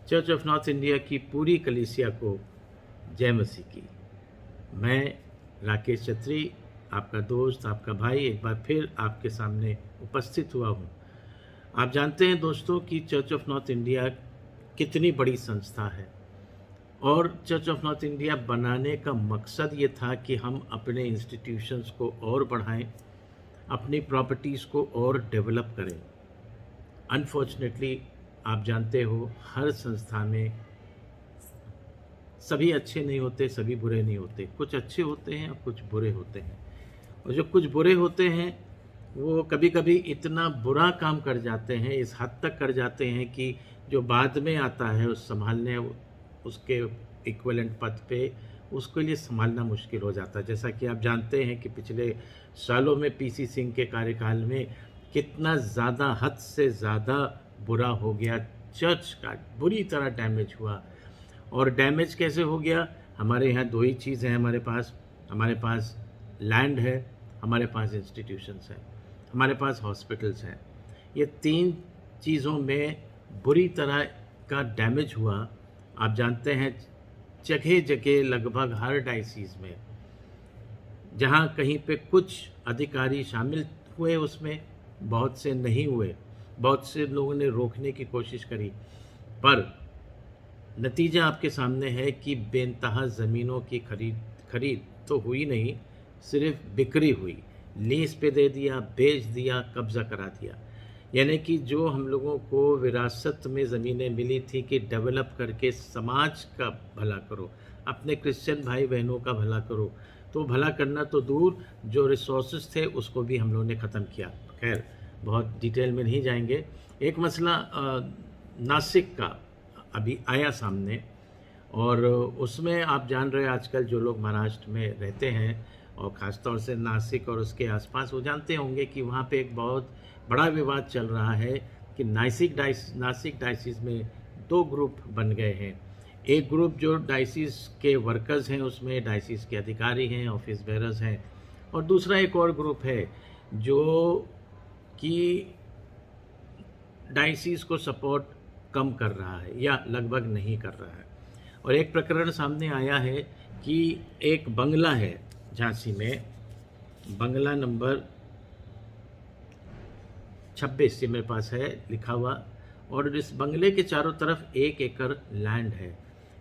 Church of North India की पूरी कलीसिया को जय मसीह की। मैं राकेश छत्री, आपका दोस्त, आपका भाई, एक बार फिर आपके सामने उपस्थित हुआ हूँ। आप जानते हैं दोस्तों कि चर्च ऑफ नॉर्थ इंडिया कितनी बड़ी संस्था है, और चर्च ऑफ नॉर्थ इंडिया बनाने का मकसद ये था कि हम अपने इंस्टीट्यूशंस को और बढ़ाएं, अपनी प्रॉपर्टीज़ को और डेवलप करें। अनफॉर्चुनेटली आप जानते हो, हर संस्था में सभी अच्छे नहीं होते, सभी बुरे नहीं होते। कुछ अच्छे होते हैं और कुछ बुरे होते हैं, और जो कुछ बुरे होते हैं वो कभी कभी इतना बुरा काम कर जाते हैं, इस हद तक कर जाते हैं कि जो बाद में आता है उस संभालने उसके इक्विवेलेंट पद पे, उसके लिए संभालना मुश्किल हो जाता है। जैसा कि आप जानते हैं कि पिछले सालों में पीसी सिंह के कार्यकाल में कितना ज़्यादा, हद से ज़्यादा बुरा हो गया, चर्च का बुरी तरह डैमेज हुआ। और डैमेज कैसे हो गया? हमारे यहाँ दो ही चीज़ हैं हमारे पास लैंड है, हमारे पास इंस्टीट्यूशंस हैं, हमारे पास हॉस्पिटल्स हैं। ये तीन चीज़ों में बुरी तरह का डैमेज हुआ। आप जानते हैं जगह जगह लगभग हर डायसीज़ में, जहाँ कहीं पे कुछ अधिकारी शामिल हुए उसमें, बहुत से नहीं हुए, बहुत से लोगों ने रोकने की कोशिश करी, पर नतीजा आपके सामने है कि बेनतहा ज़मीनों की खरीद तो हुई नहीं, सिर्फ बिक्री हुई, लीज पे दे दिया, बेच दिया, कब्ज़ा करा दिया। यानी कि जो हम लोगों को विरासत में ज़मीनें मिली थी कि डेवलप करके समाज का भला करो, अपने क्रिश्चियन भाई बहनों का भला करो, तो भला करना तो दूर, जो रिसोर्सेज थे उसको भी हम लोगों ने ख़त्म किया। खैर, बहुत डिटेल में नहीं जाएंगे। एक मसला नासिक का अभी आया सामने, और उसमें आप जान रहे हैं आजकल जो लोग महाराष्ट्र में रहते हैं और ख़ासतौर से नासिक और उसके आसपास, वो जानते होंगे कि वहाँ पे एक बहुत बड़ा विवाद चल रहा है कि नासिक डायसिस में दो ग्रुप बन गए हैं। एक ग्रुप जो डायसिस के वर्कर्स हैं, उसमें डायसिस के अधिकारी हैं, ऑफिस बेरर्स हैं, और दूसरा एक और ग्रुप है जो कि डायसिस को सपोर्ट कम कर रहा है या लगभग नहीं कर रहा है। और एक प्रकरण सामने आया है कि एक बंगला है झांसी में, बंगला नंबर 26 ये मेरे पास है लिखा हुआ, और इस बंगले के चारों तरफ 1 एकड़ लैंड है।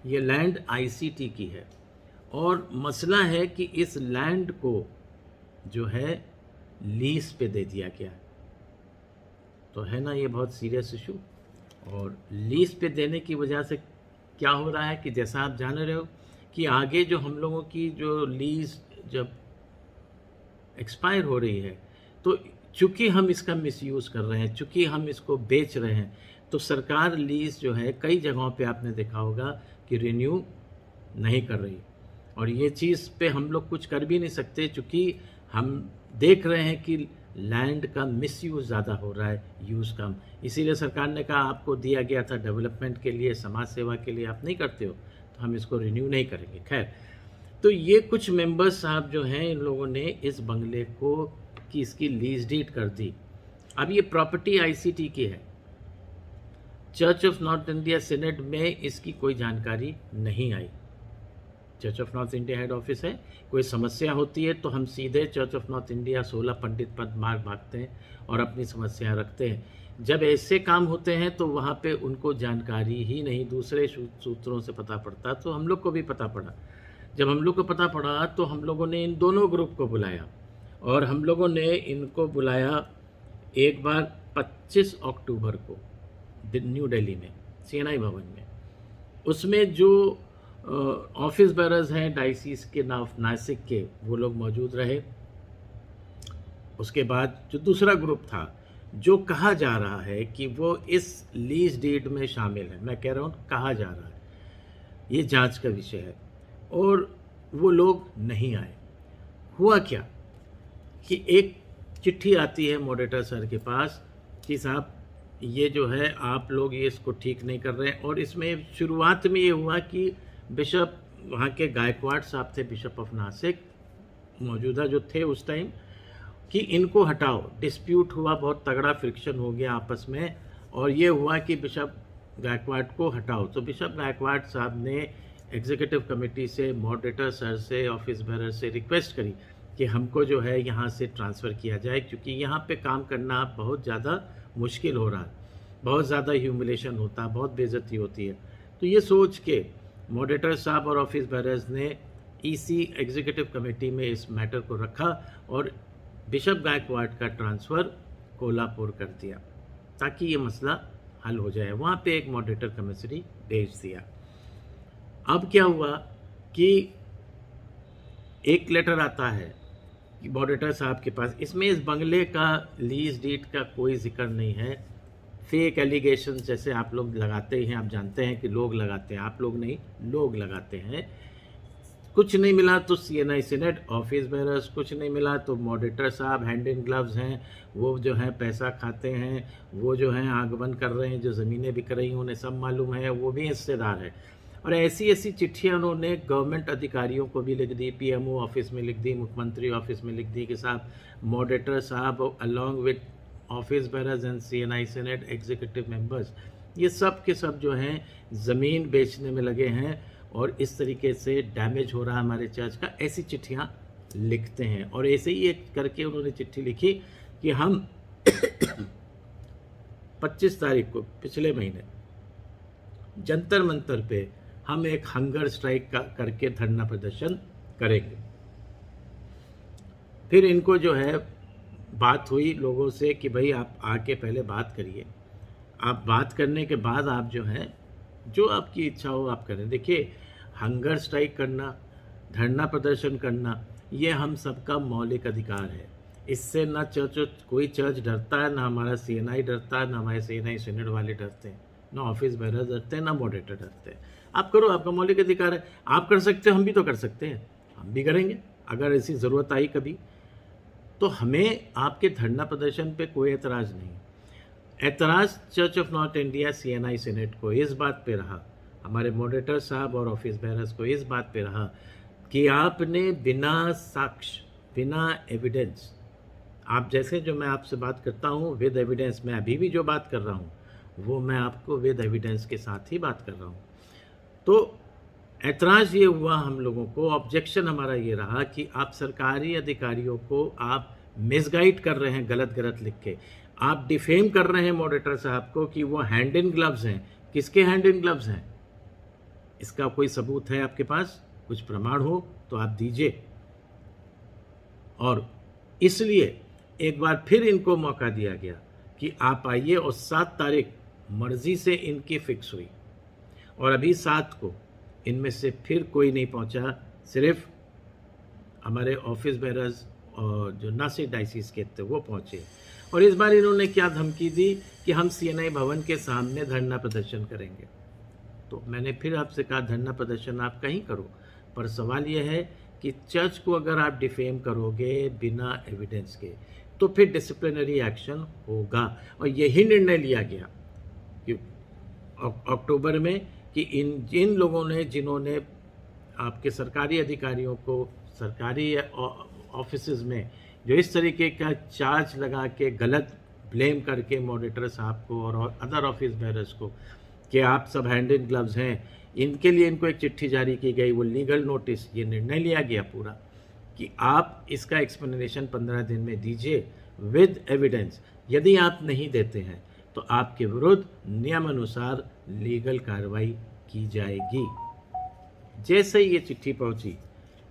ये लैंड आईसीटी की है, और मसला है कि इस लैंड को जो है लीज पे दे दिया गया है। तो है ना, ये बहुत सीरियस इशू। और लीज पे देने की वजह से क्या हो रहा है कि जैसा आप जान रहे हो कि आगे जो हम लोगों की जो लीज जब एक्सपायर हो रही है, तो चूँकि हम इसका मिसयूज़ कर रहे हैं, चूँकि हम इसको बेच रहे हैं, तो सरकार लीज जो है कई जगहों पे आपने देखा होगा कि रिन्यू नहीं कर रही। और ये चीज़ पे हम लोग कुछ कर भी नहीं सकते, चूँकि हम देख रहे हैं कि लैंड का मिसयूज़ ज़्यादा हो रहा है, यूज़ कम। इसीलिए सरकार ने कहा आपको दिया गया था डेवलपमेंट के लिए, समाज सेवा के लिए, आप नहीं करते हो तो हम इसको रिन्यू नहीं करेंगे। खैर, तो ये कुछ मेंबर्स साहब जो हैं, इन लोगों ने इस बंगले को कि इसकी लीज डीड कर दी। अब ये प्रॉपर्टी आईसीटी की है, church of North India senate में इसकी कोई जानकारी नहीं आई। Church of North India head office है, कोई समस्या होती है तो हम सीधे church of North India 16 Pandit Pant Marg भागते हैं और अपनी समस्या रखते हैं। जब ऐसे काम होते हैं तो वहाँ पे उनको जानकारी ही नहीं, दूसरे सूत्रों से पता पड़ता। तो हम लोग को भी पता पड़ा। जब हम लोग को पता पड़ा तो हम लोगों ने इन दोनों ग्रुप को बुलाया, और हम लोगों ने इनको बुलाया एक बार 25 अक्टूबर को न्यू दिल्ली में सीएनआई भवन में। उसमें जो ऑफिस बेरर्स हैं डायसिस के नासिक के, वो लोग मौजूद रहे। उसके बाद जो दूसरा ग्रुप था, जो कहा जा रहा है कि वो इस लीज डीड में शामिल है, मैं कह रहा हूँ कहा जा रहा है, ये जांच का विषय है, और वो लोग नहीं आए। हुआ क्या कि एक चिट्ठी आती है मॉडरेटर सर के पास कि साहब ये जो है आप लोग ये इसको ठीक नहीं कर रहे हैं। और इसमें शुरुआत में ये हुआ कि बिशप वहाँ के गायकवाड़ साहब थे, बिशप ऑफ नासिक मौजूदा जो थे उस टाइम, कि इनको हटाओ। डिस्प्यूट हुआ, बहुत तगड़ा फ्रिक्शन हो गया आपस में, और ये हुआ कि बिशप गायकवाड़ को हटाओ। तो बिशप गायकवाड़ साहब ने एग्जीक्यूटिव कमेटी से, मॉडरेटर सर से, ऑफिस बेरर से रिक्वेस्ट करी कि हमको जो है यहाँ से ट्रांसफ़र किया जाए, क्योंकि यहाँ पे काम करना बहुत ज़्यादा मुश्किल हो रहा है, बहुत ज़्यादा ह्यूमिलेशन होता है, बहुत बेइज्जती होती है। तो ये सोच के मॉडरेटर साहब और ऑफिस बेरर्स ने ईसी एग्जीक्यूटिव कमेटी में इस मैटर को रखा और बिशप गायकवाड़ का ट्रांसफ़र कोल्हापुर कर दिया ताकि ये मसला हल हो जाए। वहाँ पे एक मॉडरेटर कमिश्नरी भेज दिया। अब क्या हुआ कि एक लेटर आता है कि मॉडरेटर साहब के पास, इसमें इस बंगले का लीज डीड का कोई जिक्र नहीं है। फेक एलिगेशन जैसे आप लोग लगाते ही हैं, आप जानते हैं कि लोग लगाते हैं, आप लोग नहीं, लोग लगाते हैं। कुछ नहीं मिला तो सीएनआई सीनेट, ऑफिस बेरर्स, कुछ नहीं मिला तो मॉडरेटर साहब हैंड इन ग्लव्स हैं, वो जो है पैसा खाते हैं, वो जो है आग बंद कर रहे हैं, जो ज़मीनें बिक रही हैं उन्हें सब मालूम है, वो भी हिस्सेदार है। और ऐसी ऐसी चिट्ठियाँ उन्होंने गवर्नमेंट अधिकारियों को भी लिख दी, पीएमओ ऑफिस में लिख दी, मुख्यमंत्री ऑफिस में लिख दी कि साहब मॉडरेटर साहब along with office bearers and CNI senate executive members, ये सब के सब जो हैं ज़मीन बेचने में लगे हैं और इस तरीके से डैमेज हो रहा है हमारे चर्च का, ऐसी चिट्ठियाँ लिखते हैं। और ऐसे ही एक करके उन्होंने चिट्ठी लिखी कि हम 25 तारीख को पिछले महीने जंतर मंतर पे हम एक हंगर स्ट्राइक करके धरना प्रदर्शन करेंगे। फिर इनको जो है बात हुई लोगों से कि भाई आप आके पहले बात करिए, आप बात करने के बाद आप जो है जो आपकी इच्छा हो आप करें। देखिए, हंगर स्ट्राइक करना, धरना प्रदर्शन करना, ये हम सबका मौलिक अधिकार है। इससे ना कोई चर्च डरता है, ना हमारा सीएनआई डरता है, ना हमारे सीएनआई सीनेट वाले डरते हैं, ना ऑफिस बेरर डरते हैं, ना मॉडरेटर डरते हैं। आप करो, आपका मौलिक अधिकार है, आप कर सकते हो, हम भी तो कर सकते हैं, हम भी करेंगे अगर ऐसी ज़रूरत आई कभी। तो हमें आपके धरना प्रदर्शन पे कोई एतराज़ नहीं। एतराज़ church of North India CNI senate को इस बात पे रहा, हमारे मॉडरेटर साहब और ऑफिस बेरर्स को इस बात पे रहा कि आपने बिना साक्ष्य, बिना एविडेंस, आप जैसे जो मैं आपसे बात करता हूँ विद एविडेंस, मैं अभी भी जो बात कर रहा हूँ वो मैं आपको विद एविडेंस के साथ ही बात कर रहा हूँ। तो ऐतराज़ ये हुआ हम लोगों को, ऑब्जेक्शन हमारा ये रहा कि आप सरकारी अधिकारियों को आप मिसगाइड कर रहे हैं, गलत गलत लिख के आप डिफेम कर रहे हैं मॉडरेटर साहब को कि वो हैंड इन ग्लव्स हैं। किसके हैंड इन ग्लव्स हैं? इसका कोई सबूत है आपके पास? कुछ प्रमाण हो तो आप दीजिए। और इसलिए एक बार फिर इनको मौका दिया गया कि आप आइए, और 7 तारीख मर्जी से इनकी फिक्स हुई और अभी 7 को इनमें से फिर कोई नहीं पहुंचा, सिर्फ हमारे ऑफिस बेरर्स और जो नासिक डायसिस के थे वो पहुंचे। और इस बार इन्होंने क्या धमकी दी कि हम सीएनआई भवन के सामने धरना प्रदर्शन करेंगे। तो मैंने फिर आपसे कहा धरना प्रदर्शन आप कहीं करो, पर सवाल यह है कि चर्च को अगर आप डिफेम करोगे बिना एविडेंस के तो फिर डिसिप्लिनरी एक्शन होगा। और यही निर्णय लिया गया कि अक्टूबर में कि इन लोगों ने, जिन्होंने आपके सरकारी अधिकारियों को सरकारी ऑफिसेज में जो इस तरीके का चार्ज लगा के गलत ब्लेम करके मॉडरेटर साहब को और अदर ऑफिस बेरर्स को कि आप सब हैंड इन ग्लव्स हैं, इनके लिए इनको एक चिट्ठी जारी की गई, वो लीगल नोटिस, ये निर्णय लिया गया पूरा कि आप इसका एक्सप्लेनेशन 15 दिन में दीजिए विद एविडेंस। यदि आप नहीं देते हैं तो आपके विरुद्ध नियम अनुसार लीगल कार्रवाई की जाएगी। जैसे ही ये चिट्ठी पहुंची,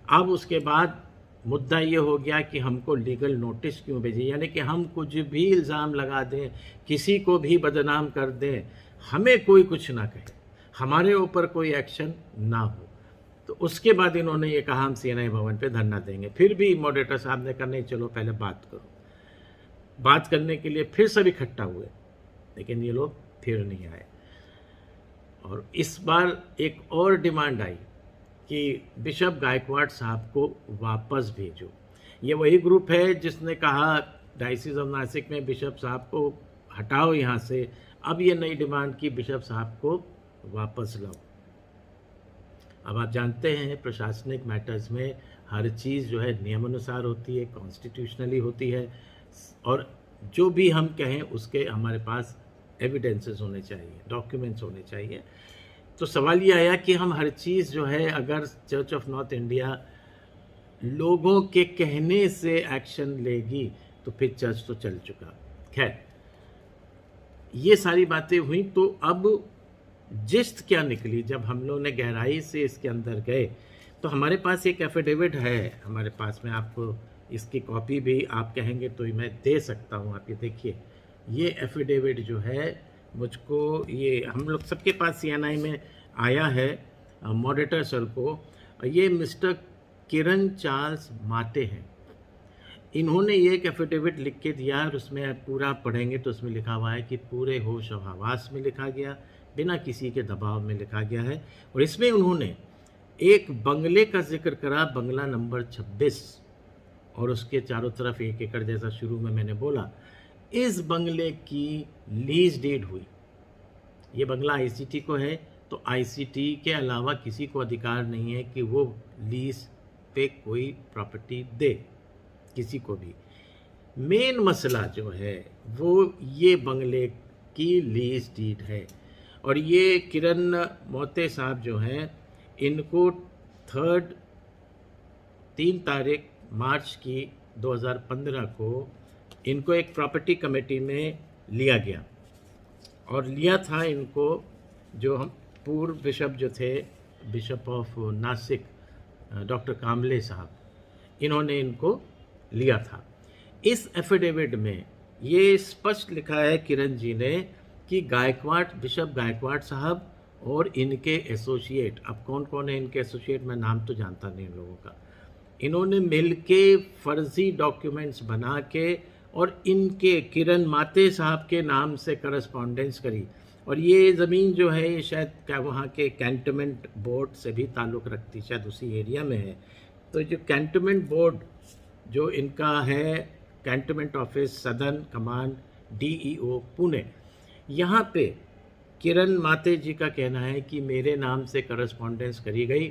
अब उसके बाद मुद्दा ये हो गया कि हमको लीगल नोटिस क्यों भेजे, यानी कि हम कुछ भी इल्ज़ाम लगा दें, किसी को भी बदनाम कर दें, हमें कोई कुछ ना कहे, हमारे ऊपर कोई एक्शन ना हो। तो उसके बाद इन्होंने ये कहा हम सीएनआई भवन पे धरना देंगे। फिर भी मॉडरेटर साहब ने कहा नहीं, चलो पहले बात करो। बात करने के लिए फिर सब इकट्ठा हुए, लेकिन ये लोग फिर नहीं आए। और इस बार एक और डिमांड आई कि बिशप गायकवाड़ साहब को वापस भेजो। ये वही ग्रुप है जिसने कहा डायसिस ऑफ नासिक में बिशप साहब को हटाओ यहाँ से। अब ये नई डिमांड की बिशप साहब को वापस लाओ। अब आप जानते हैं प्रशासनिक मैटर्स में हर चीज़ जो है नियमानुसार होती है, कॉन्स्टिट्यूशनली होती है, और जो भी हम कहें उसके हमारे पास एविडेंसेस होने चाहिए, डॉक्यूमेंट्स होने चाहिए। तो सवाल ये आया कि हम हर चीज़ जो है, अगर चर्च ऑफ नॉर्थ इंडिया लोगों के कहने से एक्शन लेगी तो फिर चर्च तो चल चुका। खैर, ये सारी बातें हुई, तो अब जिस्त क्या निकली जब हम लोग ने गहराई से इसके अंदर गए, तो हमारे पास एक एफिडेविट है हमारे पास में। आपको इसकी कॉपी भी आप कहेंगे तो मैं दे सकता हूँ। आप ये देखिए, ये एफिडेविट जो है मुझको, ये हम लोग सबके पास CNI में आया है, मॉडरेटर सर को। ये मिस्टर किरण चार्ल्स माटे हैं। इन्होंने ये एक एफिडेविट लिख के दिया और उसमें पूरा पढ़ेंगे तो उसमें लिखा हुआ है कि पूरे होश और हवास में लिखा गया, बिना किसी के दबाव में लिखा गया है। और इसमें उन्होंने एक बंगले का जिक्र करा, बंगला नंबर 26, और उसके चारों तरफ 1 एकड़, जैसा शुरू में मैंने बोला। इस बंगले की लीज डीड हुई। ये बंगला ICT को है, तो ICT के अलावा किसी को अधिकार नहीं है कि वो लीज पे कोई प्रॉपर्टी दे किसी को भी। मेन मसला जो है वो ये बंगले की लीज डीड है। और ये किरण मोते साहब जो हैं, इनको 3 तारीख मार्च की 2015 को इनको एक प्रॉपर्टी कमेटी में लिया गया। और लिया था इनको जो हम पूर्व बिशप जो थे, बिशप ऑफ नासिक डॉक्टर कामले साहब, इन्होंने इनको लिया था। इस एफिडेविट में ये स्पष्ट लिखा है किरण जी ने कि गायकवाड़, बिशप गायकवाड़ साहब और इनके एसोसिएट, अब कौन कौन है इनके एसोसिएट, मैं नाम तो जानता नहीं इन लोगों का, इन्होंने मिलके फर्जी डॉक्यूमेंट्स बना के और इनके किरण माते साहब के नाम से करस्पॉन्डेंस करी। और ये ज़मीन जो है ये शायद क्या वहाँ के कैंटनमेंट बोर्ड से भी ताल्लुक़ रखती, शायद उसी एरिया में है। तो जो कैंटनमेंट बोर्ड जो इनका है, cantonment office southern command DEO Pune, यहाँ पे किरण माते जी का कहना है कि मेरे नाम से करस्पॉन्डेंस करी गई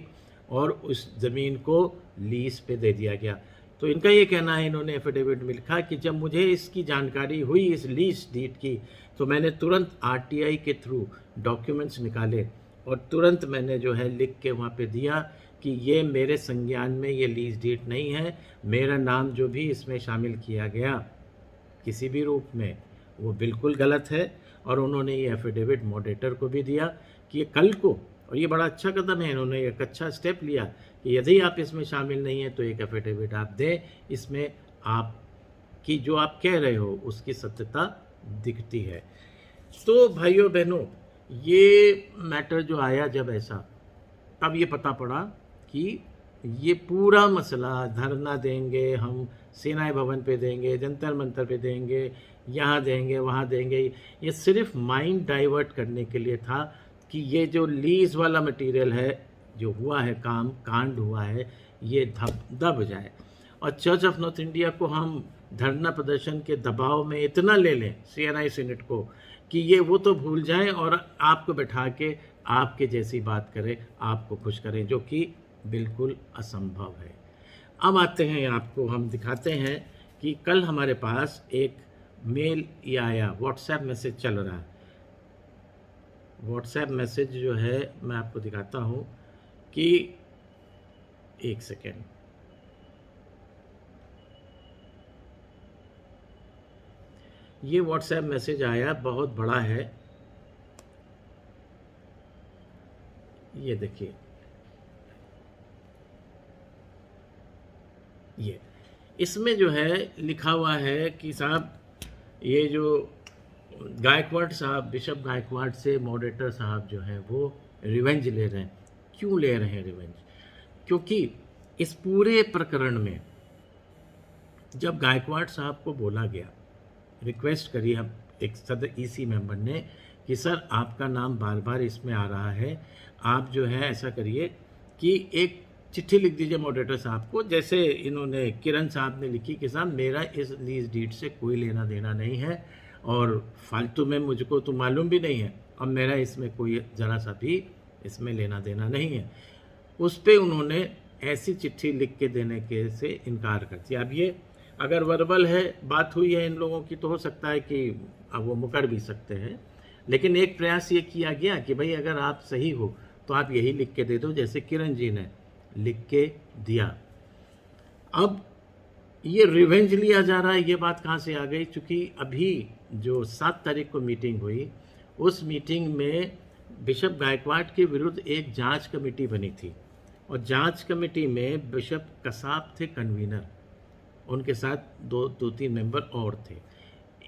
और उस ज़मीन को लीज पे दे दिया गया। तो इनका ये कहना है, इन्होंने एफिडेविट में लिखा कि जब मुझे इसकी जानकारी हुई इस लीज डीड की, तो मैंने तुरंत RTI के थ्रू डॉक्यूमेंट्स निकाले और तुरंत मैंने जो है लिख के वहाँ पे दिया कि ये मेरे संज्ञान में ये लीज डीड नहीं है, मेरा नाम जो भी इसमें शामिल किया गया किसी भी रूप में वो बिल्कुल गलत है। और उन्होंने ये एफिडेविट मॉडरेटर को भी दिया कि ये कल को, और ये बड़ा अच्छा कदम है, इन्होंने एक अच्छा स्टेप लिया कि यदि आप इसमें शामिल नहीं हैं तो एक एफिडेविट आप दें, इसमें आप की जो आप कह रहे हो उसकी सत्यता दिखती है। तो भाइयों बहनों, ये मैटर जो आया जब ऐसा, तब ये पता पड़ा कि ये पूरा मसला, धरना देंगे हम, सेनाई भवन पे देंगे, जंतर मंतर पे देंगे, यहाँ देंगे वहाँ देंगे, ये सिर्फ माइंड डाइवर्ट करने के लिए था कि ये जो लीज वाला मटेरियल है, जो हुआ है काम, कांड हुआ है, ये दब जाए। और चर्च ऑफ नॉर्थ इंडिया को हम धरना प्रदर्शन के दबाव में इतना ले लें, CNI सीनेट को, कि ये वो तो भूल जाएं और आपको बैठा के आपके जैसी बात करें, आपको खुश करें, जो कि बिल्कुल असंभव है। अब आते हैं, आपको हम दिखाते हैं कि कल हमारे पास एक मेल ये आया, व्हाट्सएप मैसेज चल रहा है। व्हाट्सएप मैसेज जो है मैं आपको दिखाता हूँ कि, एक सेकेंड, ये व्हाट्सएप मैसेज आया, बहुत बड़ा है, ये देखिए, ये इसमें जो है लिखा हुआ है कि साहब, ये जो गायकवाड़ साहब, बिशप गायकवाड़ से मॉडरेटर साहब जो हैं वो रिवेंज ले रहे हैं। क्यों ले रहे हैं रिवेंज? क्योंकि इस पूरे प्रकरण में जब गायकवाड़ साहब को बोला गया, रिक्वेस्ट करी हम एक सदर EC मेंबर ने कि सर आपका नाम बार बार इसमें आ रहा है, आप जो है ऐसा करिए कि एक चिट्ठी लिख दीजिए मॉडरेटर साहब को, जैसे इन्होंने किरण साहब ने लिखी कि साहब मेरा इस लीज डीड से कोई लेना देना नहीं है और फालतू में मुझको तो मालूम भी नहीं है और मेरा इसमें कोई ज़रा सा भी इसमें लेना देना नहीं है। उस पर उन्होंने ऐसी चिट्ठी लिख के देने के से इनकार कर दिया। अब ये अगर वर्बल है, बात हुई है इन लोगों की, तो हो सकता है कि अब वो मुकर भी सकते हैं, लेकिन एक प्रयास ये किया गया कि भाई अगर आप सही हो तो आप यही लिख के दे दो, जैसे किरण जी ने लिख के दिया। अब ये रिवेंज लिया जा रहा है, ये बात कहाँ से आ गई? चूँकि अभी जो 7 तारीख को मीटिंग हुई, उस मीटिंग में बिशप गायकवाड़ के विरुद्ध एक जांच कमेटी बनी थी और जांच कमेटी में बिशप कसाब थे कन्वीनर, उनके साथ दो तीन मेंबर और थे।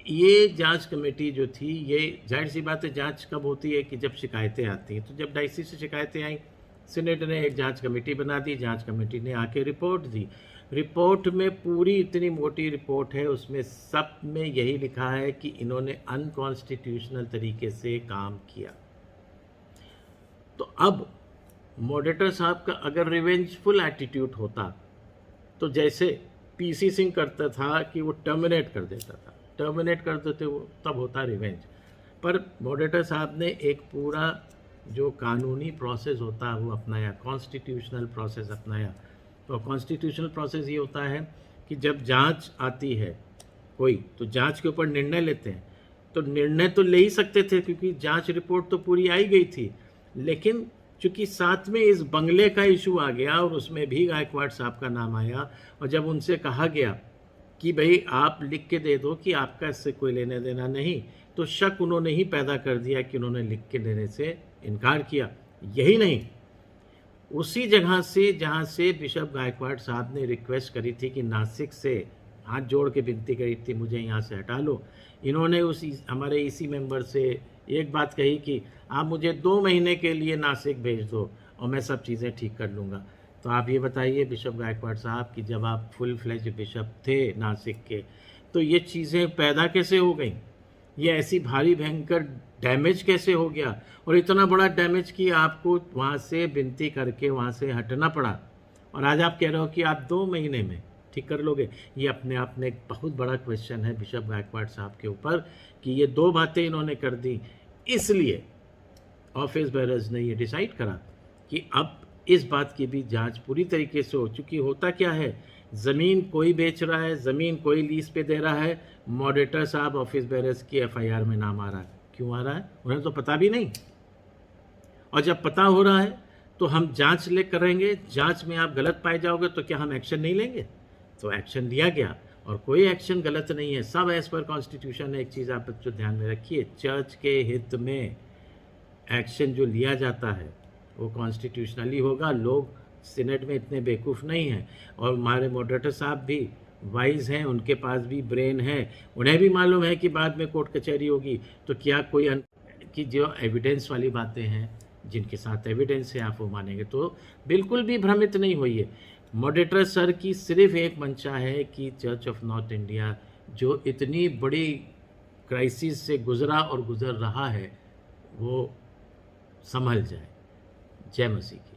ये जांच कमेटी जो थी, ये जाहिर सी बात है जांच कब होती है कि जब शिकायतें आती हैं। तो जब डायसिस से शिकायतें आई, सीनेट ने एक जांच कमेटी बना दी, जांच कमेटी ने आके रिपोर्ट दी। रिपोर्ट में पूरी इतनी मोटी रिपोर्ट है, उसमें सब में यही लिखा है कि इन्होंने अनकॉन्स्टिट्यूशनल तरीके से काम किया। तो अब मॉडरेटर साहब का अगर रिवेंजफुल एटीट्यूड होता तो जैसे पीसी सिंह करता था कि वो टर्मिनेट कर देता था, टर्मिनेट कर देते वो, तब होता रिवेंज। पर मॉडरेटर साहब ने एक पूरा जो कानूनी प्रोसेस होता है वो अपनाया, कॉन्स्टिट्यूशनल प्रोसेस अपनाया। तो कॉन्स्टिट्यूशनल प्रोसेस ये होता है कि जब जांच आती है कोई, तो जांच के ऊपर निर्णय लेते हैं। तो निर्णय तो ले ही सकते थे क्योंकि जांच रिपोर्ट तो पूरी आई गई थी, लेकिन चूँकि साथ में इस बंगले का इशू आ गया और उसमें भी गायकवाड़ साहब का नाम आया, और जब उनसे कहा गया कि भाई आप लिख के दे दो कि आपका इससे कोई लेने देना नहीं, तो शक उन्होंने ही पैदा कर दिया कि उन्होंने लिख के देने से इनकार किया। यही नहीं, उसी जगह से जहाँ से बिशप गायकवाड़ साहब ने रिक्वेस्ट करी थी कि नासिक से हाथ जोड़ के विनती करी थी मुझे यहाँ से हटा लो, इन्होंने उसी हमारे इसी मेंबर से एक बात कही कि आप मुझे 2 महीने के लिए नासिक भेज दो और मैं सब चीज़ें ठीक कर लूँगा। तो आप ये बताइए बिशप गायकवाड़ साहब कि जब आप फुल फ्लेज बिशप थे नासिक के, तो ये चीज़ें पैदा कैसे हो गई? ये ऐसी भारी भयंकर डैमेज कैसे हो गया? और इतना बड़ा डैमेज कि आपको वहाँ से विनती करके वहाँ से हटना पड़ा, और आज आप कह रहे हो कि आप 2 महीने में ठीक कर लोगे। ये अपने आप में एक बहुत बड़ा क्वेश्चन है बिशप गायकवाड़ साहब के ऊपर कि ये 2 बातें इन्होंने कर दी। इसलिए ऑफिस बेरर्स ने ये डिसाइड करा कि अब इस बात की भी जांच पूरी तरीके से हो चुकी। होता क्या है, ज़मीन कोई बेच रहा है, ज़मीन कोई लीज पे दे रहा है, मॉडरेटर साहब ऑफिस बेरर्स की एफआईआर में नाम आ रहा है। क्यों आ रहा है? उन्हें तो पता भी नहीं। और जब पता हो रहा है तो हम जांच ले करेंगे, जांच में आप गलत पाए जाओगे तो क्या हम एक्शन नहीं लेंगे? तो एक्शन लिया गया और कोई एक्शन गलत नहीं है, सब एज पर कॉन्स्टिट्यूशन है। एक चीज़ आप बच्चों ध्यान में रखिए, चर्च के हित में एक्शन जो लिया जाता है वो कॉन्स्टिट्यूशनली होगा। लोग सीनेट में इतने बेवकूफ़ नहीं हैं, और हमारे मॉडरेटर साहब भी वाइज हैं, उनके पास भी ब्रेन है, उन्हें भी मालूम है कि बाद में कोर्ट कचहरी होगी तो क्या कोई कि जो एविडेंस वाली बातें हैं, जिनके साथ एविडेंस है आप वो मानेंगे। तो बिल्कुल भी भ्रमित नहीं होइए। मॉडरेटर सर की सिर्फ एक मंशा है कि चर्च ऑफ नॉर्थ इंडिया जो इतनी बड़ी क्राइसिस से गुजरा और गुजर रहा है वो संभल जाए। जय मसीह की।